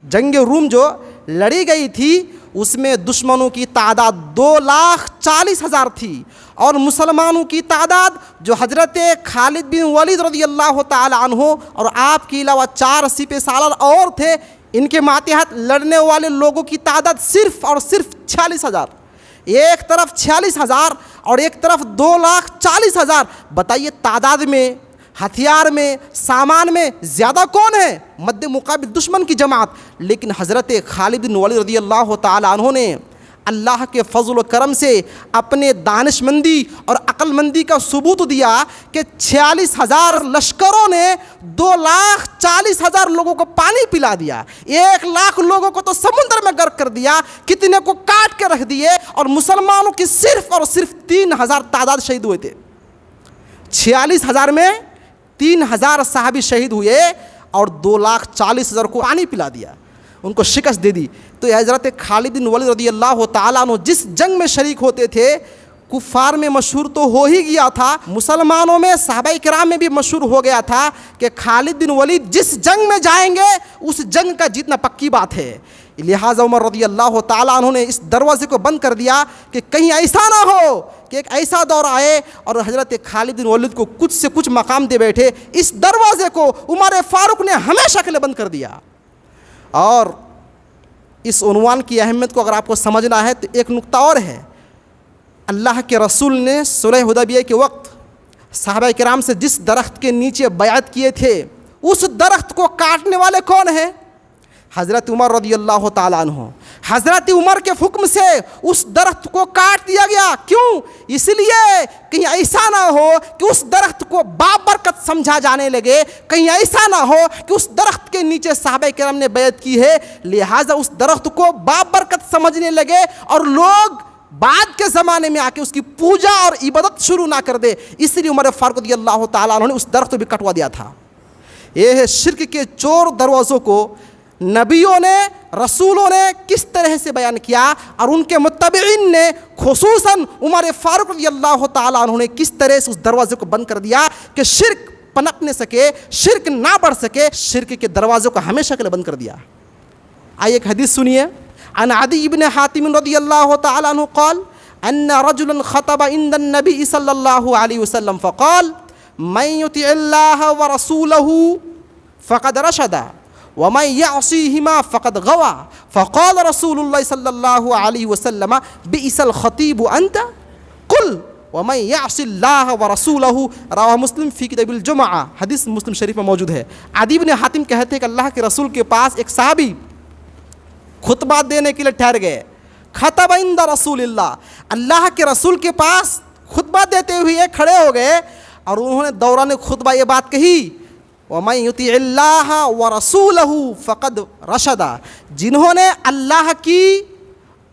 जंग रूम जो लड़ी गई थी उसमें दुश्मनों की तादाद 2,40,000 थी और मुसलमानों की तादाद जो हजरत खालिद बिन वलीद रज़ियल्लाहु ताला अन्हो और आपके अलावा 4 सिपह सालार और थे, इनके मातहत लड़ने वाले लोगों की तादाद सिर्फ और सिर्फ 46,000। एक तरफ 46,000 और एक तरफ 2,40,000। बताइए तादाद में, हथियार में, सामान में ज़्यादा कौन है? मद्दे मुकाबिल दुश्मन की जमात। लेकिन हज़रत खालिद बिन वलीद रज़ियल्लाहु ताला अन्हु ने अल्लाह के फजल व करम से अपने दानिशमंदी और अक्लमंदी का सबूत दिया कि 46,000 लश्करों ने 2,40,000 लोगों को पानी पिला दिया, 1,00,000 लोगों को तो समुद्र में गर्क कर दिया, कितने को काट के रख दिए और मुसलमानों की सिर्फ और सिर्फ 3,000 तादाद शहीद हुए थे। 46,000 में 3,000 साहबी शहीद हुए और 2,40,000 को पानी पिला दिया, उनको शिकस्त दे दी। तो हज़रत खालिद बिन वलीद रज़ियल्लाहु ताला अन्हु जिस जंग में शरीक होते थे कुफ़ार में मशहूर तो हो ही गया था, मुसलमानों में सहाबाए किराम में भी मशहूर हो गया था कि खालिद बिन वलीद जिस जंग में जाएंगे उस जंग का जीतना पक्की बात है। लिहाजा उमर रज़ियल्लाहु ताला अन्हु ने इस दरवाज़े को बंद कर दिया कि कहीं ऐसा ना हो कि एक ऐसा दौर आए और हज़रत खालिद बिन वलीद को कुछ से कुछ मकाम दे बैठे। इस दरवाज़े को उमर फारूक ने हमेशा के लिए बंद कर दिया। और इस उन्वान की अहमियत को अगर आपको समझना है तो एक नुक्ता और है। अल्लाह के रसूल ने सुलह हुदैबिया के वक्त सहाबाए किराम से जिस दरख्त के नीचे बैअत किए थे उस दरख्त को काटने वाले कौन है? हज़रत उमर रज़ियल्लाहु ताला अन्हु। हज़रत उमर के हुक्म से उस दरख्त को काट दिया गया। क्यों? इसलिए कहीं ऐसा ना हो कि उस दरख्त को बाबरकत समझा जाने लगे, कहीं ऐसा ना हो कि उस दरख्त के नीचे सहाबाए किराम ने बैत की है, लिहाजा उस दरख्त को बाबरकत समझने लगे और लोग बाद के ज़माने में आके उसकी पूजा और इबादत शुरू ना कर दे। इसलिए उमर फारूक रज़ियल्लाहु ताला अन्हु ने उस दरख्त को भी कटवा दिया था। यह है शिर्क के चोर दरवाज़ों को नबियों ने, रसूलों ने किस तरह से बयान किया और उनके मुत्तबईन ने खुसूसन उमर फारूक रज़ियल्लाहु ताला अन्हु ने किस तरह से उस दरवाजे को बंद कर दिया कि शिर्क पनप न सके, शिर्क ना बढ़ सके। शिर्क के दरवाज़ों को हमेशा के लिए बंद कर दिया। आइए एक हदीस सुनिए। अन अदी इब्न हातिम रज़ियल्लाहु ताला अन्हु क़ाल अन्न रजुलन ख़तब इंदन नबी सल्लल्लाहु अलैहि वसल्लम फ़क़ाल मन युतिअल्लाह व रसूलहु फ़क़द रशदा व मन यअसिहिमा फ़क़द गवा फ़क़ाल रसूलुल्लाह सल्लल्लाहु अलैहि वसल्लम बिइसल ख़तीब अंत कुल व मन यअसिल्लाह व रसूलहु रवाह मुस्लिम फ़ी किताबिल जुमअह। हदीस मुस्लिम शरीफ में मौजूद है। अदी इब्न हातिम कहते हैं कि अल्लाह के रसूल के पास एक सहाबी खुतबा देने के लिए ठहर गए। खतब इंद रसूलिल्लाह, अल्लाह के रसूल के पास खुतबा देते हुए खड़े हो गए और उन्होंने दौरान खुतबा ये बात कही, वमन युतिअल्लाह व रसूलहु फ़क़द रशदा, जिन्होंने अल्लाह की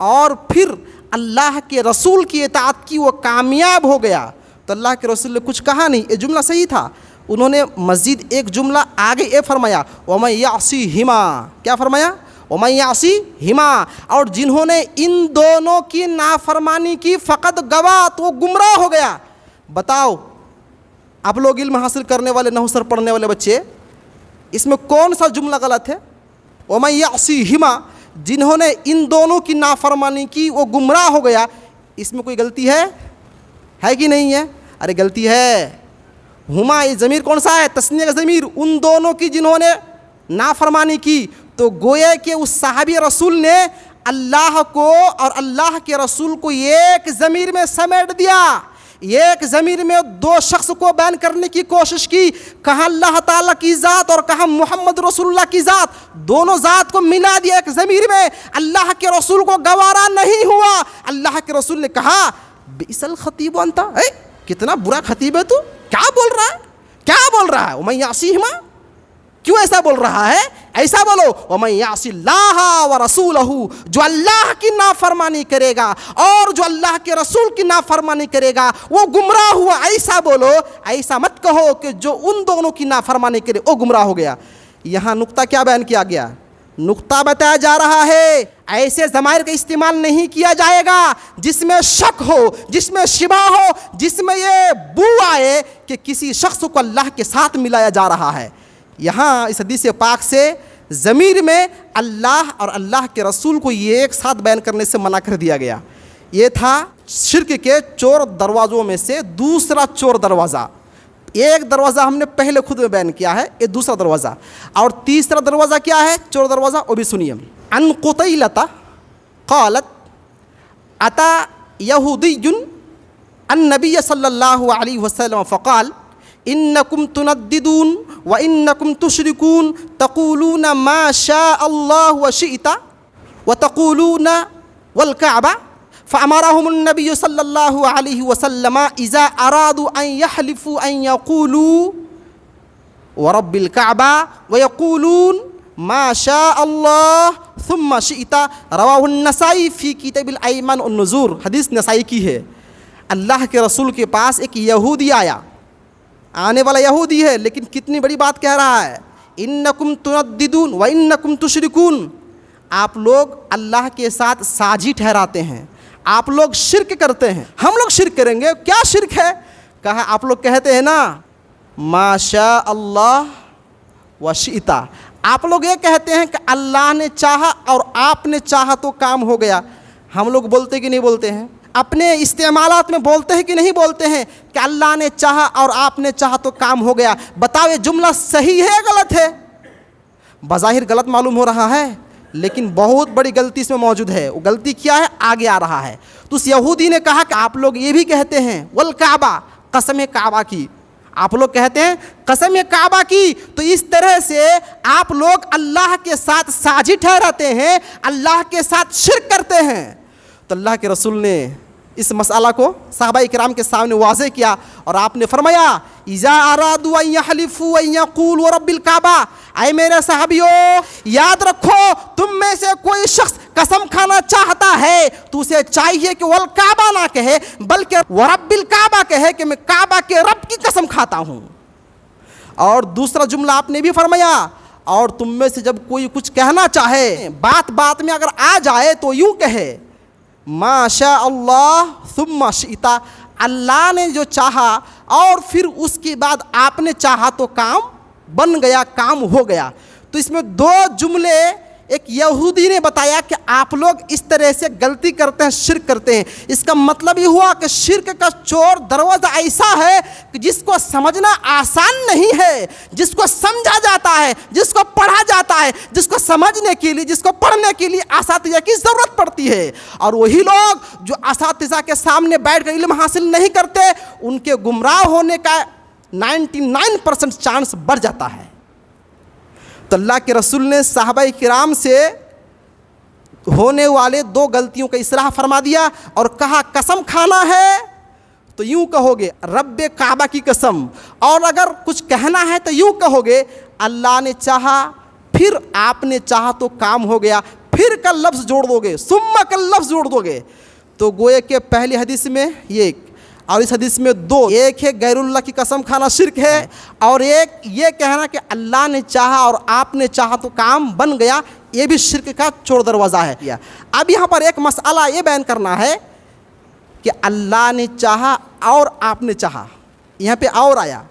और फिर अल्लाह के रसूल की इताअत की वो कामयाब हो गया। तो अल्लाह के रसूल ने कुछ कहा नहीं, ये जुमला सही था। उन्होंने मज़ीद एक जुमला आगे ये फरमाया, वमन यअसिहिमा, क्या फरमाया? वमन यअसिहिमा, और जिन्होंने इन दोनों की नाफरमानी की फ़क़द गवा, तो वो गुमराह हो गया। बताओ आप लोग इल्म हासिल करने वाले, नहुसर पढ़ने वाले बच्चे, इसमें कौन सा जुमला गलत है? वमन यअसिहिमा, जिन्होंने इन दोनों की नाफरमानी की वो गुमराह हो गया, इसमें कोई गलती है कि नहीं है? अरे गलती है। हुमा ये ज़मीर कौन सा है? तस्निया का ज़मीर। उन दोनों की जिन्होंने नाफरमानी की, तो गोया कि उस साहबी रसूल ने अल्लाह को और अल्लाह के रसूल को एक ज़मीर में समेट दिया। एक ज़मीर में दो शख्स को बयान करने की कोशिश की, कहा अल्लाह ताला की ज़ात और कहा मोहम्मद रसूलुल्लाह की ज़ात, दोनों ज़ात को मिला दिया एक ज़मीर में। अल्लाह के रसूल को गवारा नहीं हुआ। अल्लाह के रसूल ने कहा बिइसल खतीब अंता, कितना बुरा खतीब है तू, क्या बोल रहा है, क्या बोल रहा है? वमन यअसिहिमा, क्यों ऐसा बोल रहा है? ऐसा बोलो, वमन यअसिल्लाह व रसूलहु, जो अल्लाह की नाफरमानी करेगा और जो अल्लाह के रसूल की नाफरमानी करेगा वो गुमराह हुआ। ऐसा बोलो, ऐसा मत कहो कि जो उन दोनों की नाफरमानी करे वो गुमराह हो गया। यहाँ नुक्ता क्या बयान किया गया? नुक्ता बताया जा रहा है ऐसे ज़माइर का इस्तेमाल नहीं किया जाएगा जिसमें शक हो, जिसमें शिबा हो, जिसमें ये बू आए कि किसी शख्स को अल्लाह के साथ मिलाया जा रहा है। यहाँ इस हदीस पाक से ज़मीर में अल्लाह और अल्लाह के रसूल को ये एक साथ बयान करने से मना कर दिया गया। ये था शिर्क के चोर दरवाज़ों में से दूसरा चोर दरवाज़ा। एक दरवाज़ा हमने पहले खुद में बयान किया है, ये दूसरा दरवाज़ा। और तीसरा दरवाज़ा क्या है चोर दरवाज़ा, वो भी सुनिए। अन कुतैलता क़ालत अता यहूदियुन अन्नबी सल्लल्लाहु अलैहि वसल्लम फ़क़ाल इन्नकुम तुनद्दिदून व इन्नकुम तुशरिकून तक़ूलून मा शा अल्लाह व शिअता व तक़ूलून वल कअबा फ़अमरहुम नबी सल्लल्लाहु अलैहि वसल्लम इज़ा अरादू अन यहलिफू अन यक़ूलू व रब्बिल कअबा व यक़ूलून मा शा अल्लाह सुम्मा शिअता। रवाहु नसाई फ़ी किताबिल अयमान वन नुज़ूर। हदीस नसाई की है। अल्लाह के रसूल के पास एक यहूदी आया, आने वाला यहूदी है, लेकिन कितनी बड़ी बात कह रहा है, इन्नकुम तुनद्दिदून व इन्नकुम तुशरिकून, आप लोग अल्लाह के साथ साझी ठहराते हैं, आप लोग शिर्क करते हैं, हम लोग शिर्क करेंगे। क्या शिर्क है? कहा आप लोग कहते हैं ना माशा अल्लाह व शिअता, आप लोग ये कहते हैं कि अल्लाह ने चाहा और आपने चाहा तो काम हो गया। हम लोग बोलते कि नहीं बोलते हैं? अपने इस्तेमालात में बोलते हैं कि नहीं बोलते हैं कि अल्लाह ने चाहा और आपने चाहा तो काम हो गया। बताओ ये जुमला सही है या गलत है? बज़ाहिर गलत मालूम हो रहा है, लेकिन बहुत बड़ी गलती इसमें मौजूद है। वो गलती क्या है आगे आ रहा है। तो उस यहूदी ने कहा कि आप लोग ये भी कहते हैं वल काबा, कसम काबा की, आप लोग कहते हैं कसम काबा की। तो इस तरह से आप लोग अल्लाह के साथ साझी ठहराते हैं, अल्लाह के साथ शिर्क करते हैं। तो अल्लाह के रसूल ने इस मसाला को सहाबा इकराम के सामने वाज़े किया और आपने फरमाया इज़ा अरादू अन यहलिफू अन यक़ूलू व रब्बिल काबा, ऐ मेरे सहाबियों याद रखो, तुम में से कोई शख्स कसम खाना चाहता है तो उसे चाहिए कि वल काबा ना कहे, बल्कि व रब्बिल काबा कहे कि मैं काबा के रब की कसम खाता हूँ। और दूसरा जुमला आपने भी फरमाया, और तुम में से जब कोई कुछ कहना चाहे, बात बात में अगर आ जाए तो यूँ कहे माशा अल्लाह सुम्मा शिअता, अल्लाह ने जो चाहा और फिर उसके बाद आपने चाहा तो काम बन गया, काम हो गया। तो इसमें दो जुमले एक यहूदी ने बताया कि आप लोग इस तरह से गलती करते हैं, शिर्क करते हैं। इसका मतलब ये हुआ कि शिर्क का चोर दरवाज़ा ऐसा है कि जिसको समझना आसान नहीं है, जिसको समझा जाता है, जिसको पढ़ा जाता है, जिसको समझने के लिए, जिसको पढ़ने के लिए असातिज़ा की ज़रूरत पड़ती है। और वही लोग जो असातिज़ा के सामने बैठ कर इल्म हासिल नहीं करते, उनके गुमराह होने का 99% चांस बढ़ जाता है। तो अल्लाह के रसूल ने सहाबा किराम से होने वाले दो गलतियों का इसलाह फरमा दिया और कहा कसम खाना है तो यूँ कहोगे रब्बे काबा की कसम, और अगर कुछ कहना है तो यूँ कहोगे अल्लाह ने चाहा फिर आपने चाहा तो काम हो गया, फिर का लफ्ज़ जोड़ दोगे, सुम्मा का लफ्ज़ जोड़ दोगे। तो गोए के पहली हदीस में ये और इस हदीस में दो, एक है गैरुल्लाह की कसम खाना शिर्क है, और एक ये कहना कि अल्लाह ने चाहा और आपने चाहा तो काम बन गया, ये भी शिर्क का चोर दरवाज़ा है। अब यहाँ पर एक मसला ये बयान करना है कि अल्लाह ने चाहा और आपने चाहा, यहाँ पे और आया,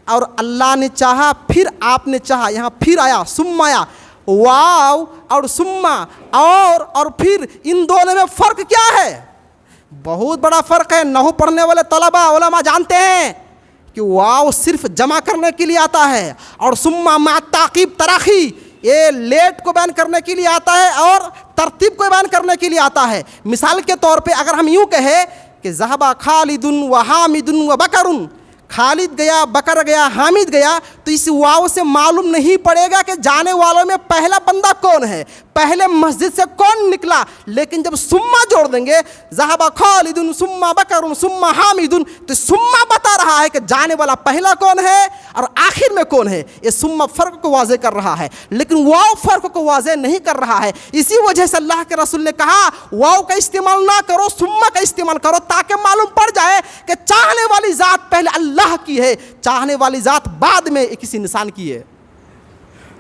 और अल्लाह ने चाहा फिर आपने चाहा, यहाँ फिर आया, सुम्मा आया, वाव और सुम्मा और फिर, इन दोनों में फ़र्क क्या है? बहुत बड़ा फ़र्क है। नहू पढ़ने वाले तलबा उलमा जानते हैं कि वाव सिर्फ जमा करने के लिए आता है और सुम्मा मा ताक़ीब तराखी ये लेट को बयान करने के लिए आता है और तरतीब को बयान करने के लिए आता है। मिसाल के तौर पे अगर हम यूँ कहें कि ज़हबा खालिदुन व हामिदुन व बकरुन, खालिद गया, बकर गया, हामिद गया, तो इस वाव से मालूम नहीं पड़ेगा कि जाने वालों में पहला बंदा कौन है, पहले मस्जिद से कौन निकला। लेकिन जब सुम्मा जोड़ देंगे ज़हबा खालिदुन सुम्मा बकरुन सुम्मा हामिदुन, तो सुम्मा बता रहा है कि जाने वाला पहला कौन है और आखिर में कौन है। ये सुम्मा फ़र्क को वाज़े कर रहा है, लेकिन वाव फ़र्क को वाज़े नहीं कर रहा है। इसी वजह से अल्लाह के रसूल ने कहा वाव का इस्तेमाल ना करो, सुम्मा का इस्तेमाल करो, ताकि मालूम पड़ जाए कि चाहने वाली ज़ात पहले अल्लाह की है, चाहने वाली ज़ात बाद में किसी इंसान की है।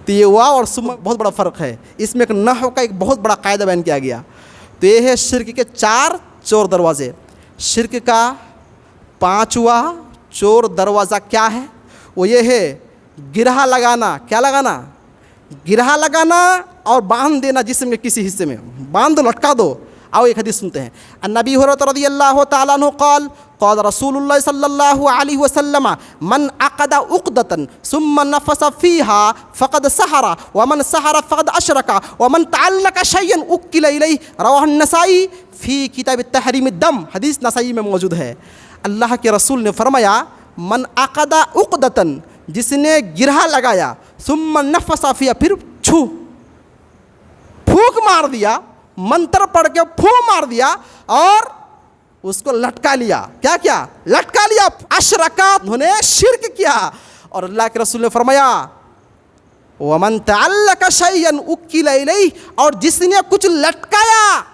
तो ये वाव और सुम्मा बहुत बड़ा फ़र्क है। इसमें एक नहव का एक बहुत बड़ा कायदा बयान किया गया। तो ये है शिर्क के 4 चोर दरवाज़े। शिर्क का 5वां चोर दरवाज़ा क्या है? वो ये है गिरहा लगाना। क्या लगाना? गिरहा लगाना और बांध देना जिस्म के किसी हिस्से में, बांध दो, लटका दो। आओ एक हदीस सुनते हैं। अन्नबी हुरैरा रज़ियल्लाहु ताला अन्हु क़ाल क़ाल रसूलुल्लाह सल्लल्लाहु अलैहि वसल्लम मन अक़दा उक़दतन सुम्मा नफ़सा फ़ीहा फ़क़द सहरा व मन सहरा फ़क़द अशरका व मन तअल्लक़ शयअन उक्किल इलैहि रवाहु नसाई फ़ी किताब तहरीम दम। हदीस नसाई में मौजूद है। अल्लाह के रसूल ने फरमाया मन अक़दा उक़दतन, जिसने गिरहा लगाया, सुम्मा नफ़सा फ़ीहा, फिर फूंक मार दिया, मंत्र पढ़ के फूंक मार दिया और उसको लटका लिया। क्या क्या? लटका लिया। अशरका, उन्होंने शिर्क किया। और अल्लाह के रसूल ने फरमाया वमन तअल्लक़ शयअन उक्किल इलैहि, और जिसने कुछ लटकाया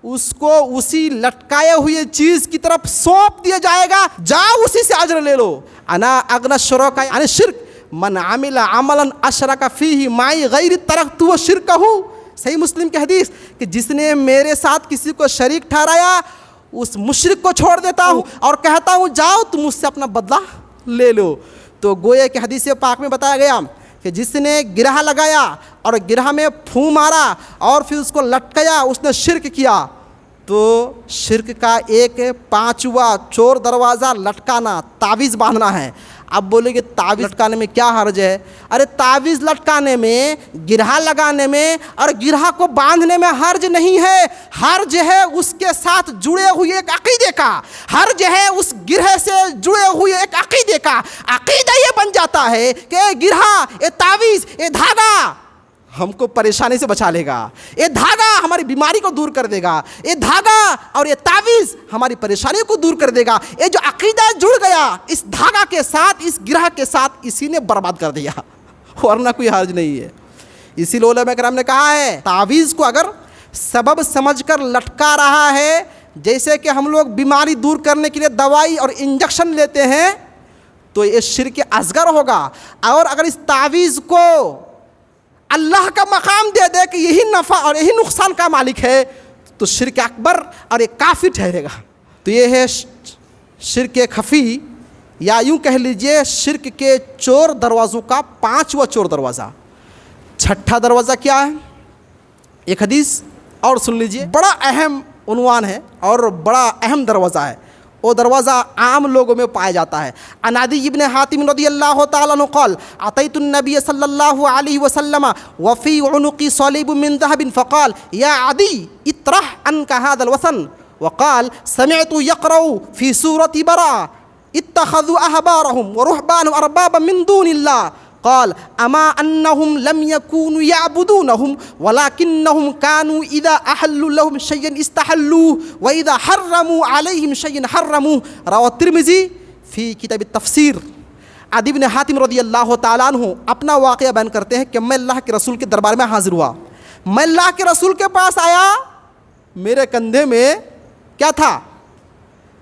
उसको उसी लटकाए हुए चीज की तरफ सौंप दिया जाएगा, जाओ उसी से अजर ले लो। अना अगना शुरका यानी शिर्क, मन आमिला अमलन अशरका फीही माई गैरि तरक्तु व शिरकहु। सही मुस्लिम की हदीस कि जिसने मेरे साथ किसी को शरीक ठहराया उस मुशरिक को छोड़ देता हूँ और कहता हूँ जाओ तुम उससे अपना बदला ले लो। तो गोया कि हदीस पाक में बताया गया कि जिसने गिरहा लगाया और गिरहा में फूंक मारा और फिर उसको लटकाया, उसने शिर्क किया। तो शिर्क का एक 5वां चोर दरवाज़ा लटकाना, तावीज़ बांधना है। अब बोलेंगे तावीज़ लटकाने में क्या हर्ज है? अरे तावीज़ लटकाने में, गिरहा लगाने में और गिरहा को बांधने में हर्ज नहीं है। हर्ज है उसके साथ जुड़े हुए एक अकीदे का, हर्ज है उस गिरहे से जुड़े हुए एक अकीदे का। अकीदा ये बन जाता है कि ये गिरहा, ये तावीज़, ये धागा हमको परेशानी से बचा लेगा, ये धागा हमारी बीमारी को दूर कर देगा, ये धागा और ये तावीज़ हमारी परेशानी को दूर कर देगा। ये जो अकीदा जुड़ गया इस धागा के साथ, इस गिरह के साथ, इसी ने बर्बाद कर दिया, वरना कोई हर्ज नहीं है। इसीलिए उलमा किराम ने कहा है तावीज़ को अगर सबब समझकर लटका रहा है, जैसे कि हम लोग बीमारी दूर करने के लिए दवाई और इंजेक्शन लेते हैं, तो ये शिर्क असगर होगा। और अगर इस तावीज़ को अल्लाह का मकाम दे दे कि यही नफ़ा और यही नुकसान का मालिक है, तो शिर्क अकबर और ये काफिर ठहरेगा। तो ये है शिर्क खफ़ी, या यूँ कह लीजिए शिर्क के चोर दरवाज़ों का 5वां चोर दरवाज़ा। 6ठा दरवाज़ा क्या है? एक हदीस और सुन लीजिए, बड़ा अहम उन्वान है और बड़ा अहम दरवाज़ा है। वो दरवाज़ा आम लोगों में पाया जाता है। अनादी इब्न हातिम रज़ियल्लाहु ताला अन्हु क़ाल अतैतुन नबी सल्लल्लाहु अलैहि वसल्लम व फ़ी उनुक़ी सलीबुम मिन ज़हबिन फ़क़ाल या अदी इत्रह अन्का हाज़ल वसन व क़ाल समिअतु यक़रउ फ़ी सूरति बरा इत्तख़ज़ू अहबारहुम व रुहबानहुम अरबाबन मिन दूनिल्लाह क़ाल अमा अन्नहुम लम यकूनु यअबुदूनहुम वलाकिन्नहुम कानू इज़ा अहल्लु लहुम शयअन इस्तहल्लूहु व इज़ा हर्रमू अलैहिम शयअन हर्रमूहु। रवाहु तिर्मिज़ी फ़ी किताब तफ़सीर। अदी इब्न हातिम रज़ियल्लाहु ताला अन्हु अपना वाक़या बयान करते हैं कि मैं अल्लाह के रसूल के दरबार में हाज़िर हुआ। मैं अल्लाह के रसूल के पास आया, मेरे कंधे में क्या था?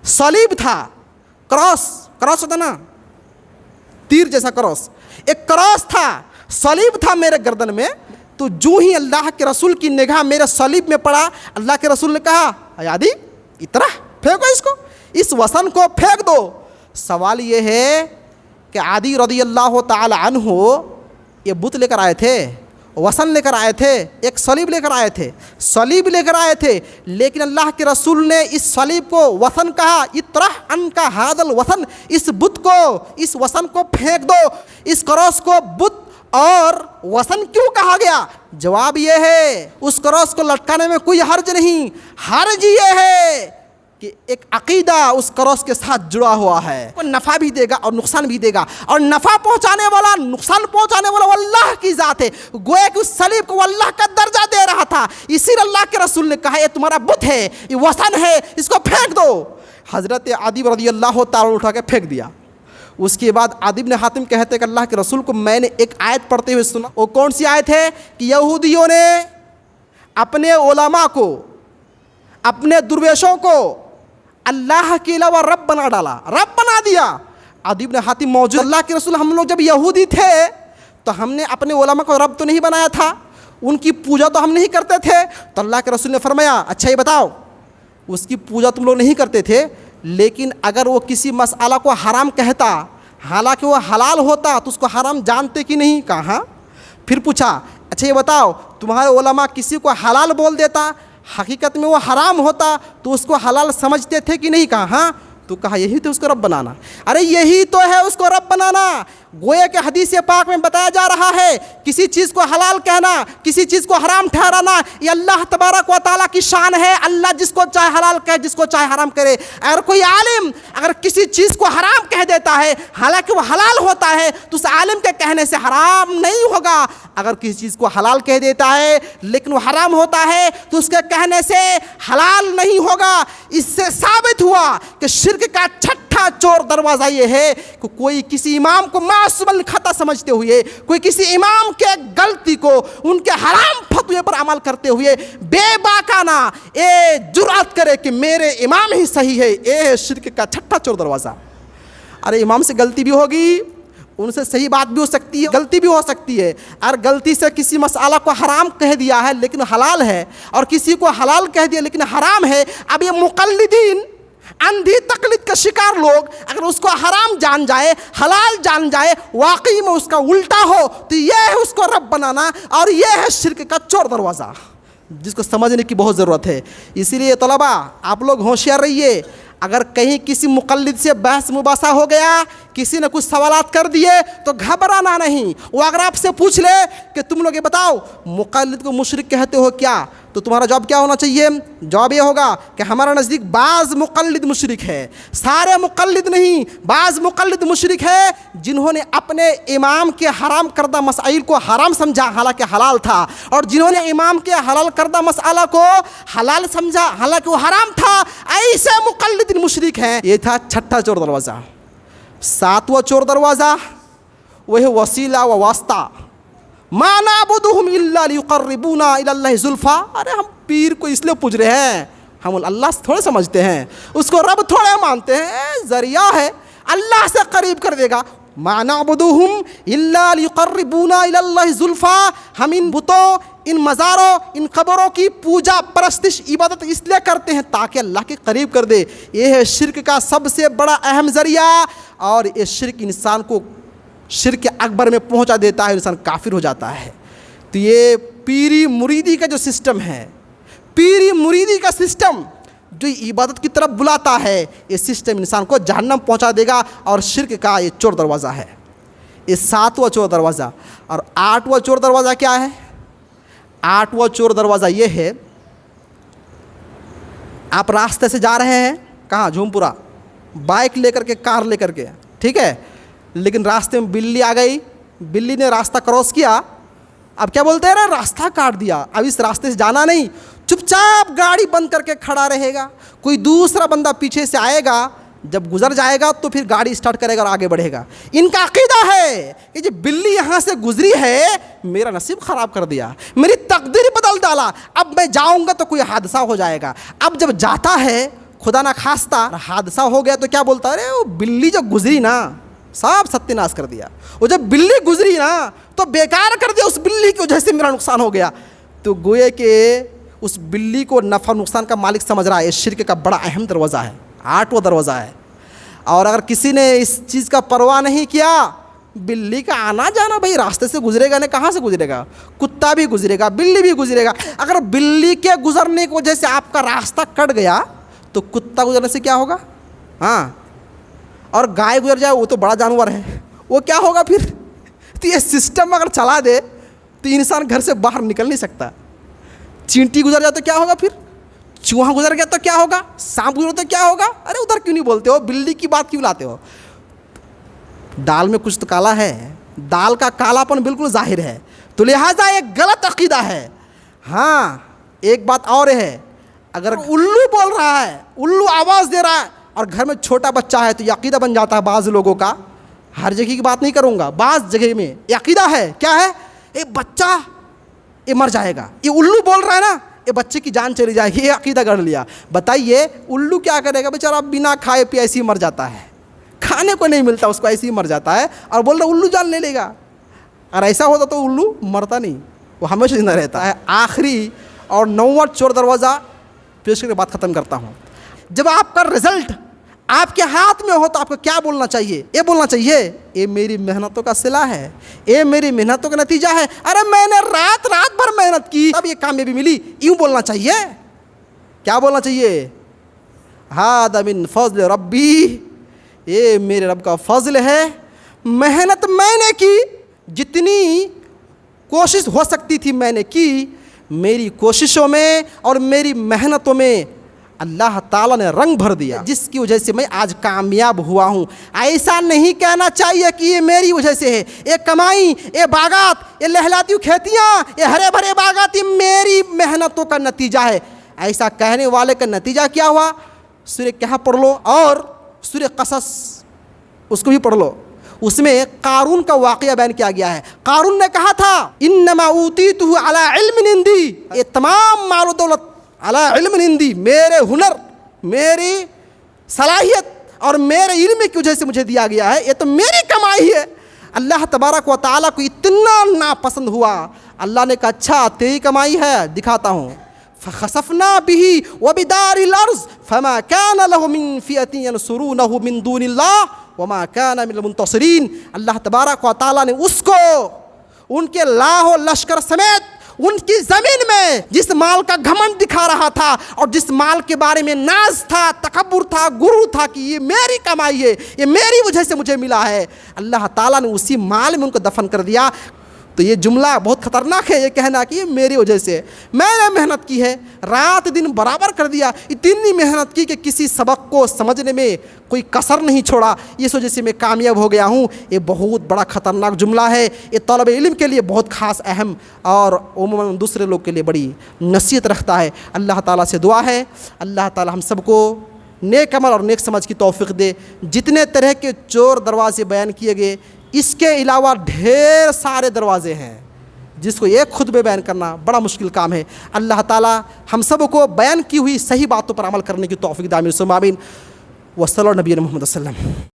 सलीब था, क्रॉस होता ना, तीर जैसा क्रॉस, एक क्रॉस था, सलीब था मेरे गर्दन में। तो जो ही अल्लाह के रसूल की निगाह मेरे सलीब में पड़ा, अल्लाह के रसूल ने कहा यादी इतना फेंको इसको, इस वसन को फेंक दो। सवाल ये है कि आदि रज़ियल्लाहु ताला अन्हु ये बुत लेकर आए थे, वसन लेकर आए थे, एक सलीब लेकर आए थे, सलीब लेकर आए थे, लेकिन अल्लाह के रसूल ने इस सलीब को वसन कहा। इत्रह अनका हादल वसन, इस बुत को, इस वसन को फेंक दो। इस क्रॉस को बुत और वसन क्यों कहा गया? जवाब ये है उस क्रॉस को लटकाने में कोई हर्ज नहीं, हर्ज ये है कि एक अकीदा उस क्रॉस के साथ जुड़ा हुआ है, वो नफ़ा भी देगा और नुकसान भी देगा, और नफ़ा पहुंचाने वाला, नुकसान पहुंचाने वाला वो अल्लाह की ज़ात है। गोया कि उस सलीब को वो अल्लाह का दर्जा दे रहा था, इसीलिए अल्लाह के रसूल ने कहा ये तुम्हारा बुत है, ये वसन है, इसको फेंक दो। हज़रत आदी रज़ियल्लाहु ताला उठा के फेंक दिया। उसके बाद आदी इब्न हातिम कहते हैं कि अल्लाह के रसूल को मैंने एक आयत पढ़ते हुए सुना। वो कौन सी आयत है? कि यहूदियों ने अपने उलमा को, अपने दुर्वेशों को अल्लाह के अलावा रब बना डाला, रब बना दिया। आदी इब्न हातिम मौजूद, अल्लाह के रसूल हम लोग जब यहूदी थे तो हमने अपने उलमा को रब तो नहीं बनाया था, उनकी पूजा तो हम नहीं करते थे। तो अल्लाह के रसूल ने फरमाया अच्छा ये बताओ, उसकी पूजा तुम लोग नहीं करते थे, लेकिन अगर वो किसी मसला को हराम कहता, हालांकि वो हलाल होता, तो उसको हराम जानते कि नहीं? कहा। फिर पूछा अच्छा ये बताओ, तुम्हारे उलमा किसी को हलाल बोल देता, हकीकत में वो हराम होता, तो उसको हलाल समझते थे कि नहीं? कहा हाँ, तो कहा यही तो उसको रब बनाना। अरे यही तो है उसको रब बनाना। गोया के हदीस पाक में बताया जा रहा है, किसी चीज़ को हलाल कहना, किसी चीज़ को हराम ठहराना, ये अल्लाह तबारक व तआला की शान है। अल्लाह जिसको चाहे हलाल कहे, जिसको चाहे हराम करे। अगर कोई आलिम अगर किसी चीज़ को हराम कह देता है, हालांकि वो हलाल होता है, तो उस आलिम के कहने से हराम नहीं होगा। अगर किसी चीज़ को हलाल कह देता है लेकिन वो हराम होता है, तो उसके कहने से हलाल नहीं होगा। इससे साबित हुआ कि शिर्क का छठा चोर दरवाज़ा ये है कि कोई किसी इमाम को मासूम खता समझते हुए, कोई किसी इमाम के गलती को उनके हराम फतवे पर अमल करते हुए बेबाकाना ये जुर्अत करे कि मेरे इमाम ही सही है, ये है शिर्क का छठा चोर दरवाज़ा। अरे इमाम से गलती भी होगी, उनसे सही बात भी हो सकती है, गलती भी हो सकती है। और गलती से किसी मसाला को हराम कह दिया है लेकिन हलाल है, और किसी को हलाल कह दिया लेकिन हराम है। अब ये मुक़ल्लिदीन, अंधी तकलीद का शिकार लोग अगर उसको हराम जान जाए, हलाल जान जाए, वाकई में उसका उल्टा हो, तो यह है उसको रब बनाना, और यह है शिर्क का चोर दरवाज़ा, जिसको समझने की बहुत ज़रूरत है। इसीलिए तलबा आप लोग होशियार रहिए। अगर कहीं किसी मुक़ल्लिद से बहस मुबासा हो गया, किसी ने कुछ सवालात कर दिए, तो घबराना नहीं। वो अगर आपसे पूछ ले कि तुम लोग ये बताओ मुक़ल्लिद को मुशरिक कहते हो क्या, तो तुम्हारा जवाब क्या होना चाहिए? जवाब ये होगा कि हमारा नज़दीक बाज़ मुक़ल्लिद मुशरिक है, सारे मुक़ल्लिद नहीं। बाज़ मुक़ल्लिद मुशरिक है जिन्होंने अपने इमाम के हराम करदा मसाइल को हराम समझा हालांकि हलाल था, और जिन्होंने इमाम के हलाल करदा मसाला को हलाल समझा हालांकि वो हराम था। ऐसे मुक़ल्लिद मुशरिक हैं। ये था छठा चोर दरवाज़ा। सातवां चोर दरवाज़ा वह वसीला व वास्ता। मा नाबुदुहुम इल्ला लियुक़र्रिबूना इलल्लाहि ज़ुल्फ़ा। अरे हम पीर को इसलिए पूज रहे हैं, हम अल्लाह से थोड़े समझते हैं, उसको रब थोड़े मानते हैं, ज़रिया है, अल्लाह से करीब कर देगा। मा नाबुदुहुम इल्ला लियुक़र्रिबूना इलल्लाहि ज़ुल्फ़ा। हम इन बुतों, इन मज़ारों, इन कब्रों की पूजा परस्तिश इबादत इसलिए करते हैं ताकि अल्लाह के करीब कर दे। ये है शिर्क का सबसे बड़ा अहम ज़रिया, और ये शिर्क इंसान को शिर्क अकबर में पहुंचा देता है, इंसान काफिर हो जाता है। तो ये पीरी मुरीदी का जो सिस्टम है, पीरी मुरीदी का सिस्टम जो इबादत की तरफ बुलाता है, ये सिस्टम इंसान को जहन्नम पहुंचा देगा, और शिर्क का ये चोर दरवाज़ा है। ये सातवां चोर दरवाज़ा। और आठवां चोर दरवाज़ा क्या है? आठवां चोर दरवाज़ा ये है, आप रास्ते से जा रहे हैं, कहाँ? झूमपुरा, बाइक लेकर के, कार लेकर के, ठीक है, लेकिन रास्ते में बिल्ली आ गई, बिल्ली ने रास्ता क्रॉस किया। अब क्या बोलते हैं? अरे रास्ता काट दिया, अब इस रास्ते से जाना नहीं, चुपचाप गाड़ी बंद करके खड़ा रहेगा। कोई दूसरा बंदा पीछे से आएगा, जब गुजर जाएगा तो फिर गाड़ी स्टार्ट करेगा और आगे बढ़ेगा। इनका अकीदा है कि जो बिल्ली यहाँ से गुजरी है, मेरा नसीब ख़राब कर दिया, मेरी तकदीर बदल डाला, अब मैं जाऊँगा तो कोई हादसा हो जाएगा। अब जब जाता है, खुदा ना खास्ता हादसा हो गया, तो क्या बोलता है? अरे वो बिल्ली जो गुजरी ना, सब सत्यानाश कर दिया। वो जब बिल्ली गुजरी ना, तो बेकार कर दिया, उस बिल्ली की वजह से मेरा नुकसान हो गया। तो गोये के उस बिल्ली को नफ़ा नुकसान का मालिक समझ रहा है। ये शिर्क का बड़ा अहम दरवाज़ा है, आठवां दरवाज़ा है। और अगर किसी ने इस चीज़ का परवाह नहीं किया, बिल्ली का आना जाना, भाई रास्ते से गुजरेगा ना, कहाँ से गुजरेगा? कुत्ता भी गुजरेगा, बिल्ली भी गुजरेगा। अगर बिल्ली के गुजरने की वजह से आपका रास्ता कट गया, तो कुत्ता गुजरने से क्या होगा? हाँ, और गाय गुजर जाए, वो तो बड़ा जानवर है, वो क्या होगा फिर? तो ये सिस्टम अगर चला दे तो इंसान घर से बाहर निकल नहीं सकता। चींटी गुजर जाए तो क्या होगा फिर? चूहा गुजर गया तो क्या होगा? सांप गुजर तो क्या होगा? अरे उधर क्यों नहीं बोलते हो? बिल्ली की बात क्यों लाते हो? दाल में कुछ तो काला है, दाल का कालापन बिल्कुल जाहिर है, तो लिहाजा ये गलत अकीदा है। हाँ, एक बात और है, अगर उल्लू बोल रहा है, उल्लू आवाज़ दे रहा है, और घर में छोटा बच्चा है, तो ये अकीदा बन जाता है बाज़ लोगों का। हर जगह की बात नहीं करूँगा, बाज़ जगह में ये अकीदा है। क्या है? ये बच्चा ये मर जाएगा, ये उल्लू बोल रहा है ना, ये बच्चे की जान चली जाएगी, ये अकीदा कर लिया। बताइए उल्लू क्या करेगा? बेचारा बिना खाए पिए ऐसे ही मर जाता है, खाने को नहीं मिलता उसको, ऐसे ही मर जाता है, और बोल रहा उल्लू जान ले लेगा। और ऐसा होता तो उल्लू मरता नहीं, वो हमेशा जिंदा रहता है। आखिरी और 9वां चोर दरवाज़ा पेश करके बात ख़त्म करता हूँ। जब आपका रिज़ल्ट आपके हाथ में हो तो आपको क्या बोलना चाहिए? ये बोलना चाहिए ये मेरी मेहनतों का सिला है, ये मेरी मेहनतों का नतीजा है, अरे मैंने रात रात भर मेहनत की तब ये कामयाबी मिली, यूँ बोलना चाहिए? क्या बोलना चाहिए? हादा मिन फज़ल रब्बी, ये मेरे रब का फजल है, मेहनत मैंने की, जितनी कोशिश हो सकती थी मैंने की, मेरी कोशिशों में और मेरी मेहनतों में अल्लाह ताला ने रंग भर दिया, जिसकी वजह से मैं आज कामयाब हुआ हूँ। ऐसा नहीं कहना चाहिए कि ये मेरी वजह से है, ये कमाई, ये बागात, ये लहलाती खेतियाँ, ये हरे भरे बागात, ये मेरी मेहनतों का नतीजा है। ऐसा कहने वाले का नतीजा क्या हुआ? सूरह कहफ पढ़ लो और सूरह क़सस उसको भी पढ़ लो, उसमें कारून का वाक़या बयान किया गया है। कारून ने कहा था इन्नमा ऊतीतुहु अला इल्मिन इंदी, ये तमाम माल दौलत अला इल्मिन इंदी, मेरे हुनर, मेरी सलाहियत और मेरे इल्म की वजह से मुझे दिया गया है, ये तो मेरी कमाई है। अल्लाह तबारक व तआला को इतना नापसंद हुआ, अल्लाह ने कहा अच्छा तेरी कमाई है, दिखाता हूँ। फ़ख़सफ़ना बिही व बिदारिल अर्ज़ फ़मा कान लहु मिन फ़ियतिन यंसुरूनहु मिन दूनिल्लाह व मा कान मिनल मुंतसिरीन। अल्लाह तबारक व तआला ने उसको उनके लाखों लश्कर समेत उनकी ज़मीन में जिस माल का घमंड दिखा रहा था और जिस माल के बारे में नाज था, तकब्बुर था, गुरूर था कि ये मेरी कमाई है, ये मेरी वजह से मुझे मिला है, अल्लाह ताला ने उसी माल में उनको दफन कर दिया। तो ये जुमला बहुत ख़तरनाक है, ये कहना कि ये मेरी वजह से, मैंने मेहनत की है, रात दिन बराबर कर दिया, इतनी मेहनत की कि किसी सबक को समझने में कोई कसर नहीं छोड़ा, इस वजह से मैं कामयाब हो गया हूँ। ये बहुत बड़ा ख़तरनाक जुमला है, ये तलब इल्म के लिए बहुत ख़ास अहम और उम्मन दूसरे लोग के लिए बड़ी नसीहत रखता है। अल्लाह ताला से दुआ है अल्लाह ताला हम सबको नेक अमल और नेक समझ की तौफ़ीक़ दे। जितने तरह के चोर दरवाजे बयान किए गए, इसके अलावा ढेर सारे दरवाज़े हैं जिसको एक खुद में बयान करना बड़ा मुश्किल काम है। अल्लाह ताला हम सब को बयान की हुई सही बातों पर अमल करने की तौफ़ीक़ दामिन सुमामीन। वस्सलाम नबी मोहम्मद सल्लल्लाहु अलैहि वसल्लम।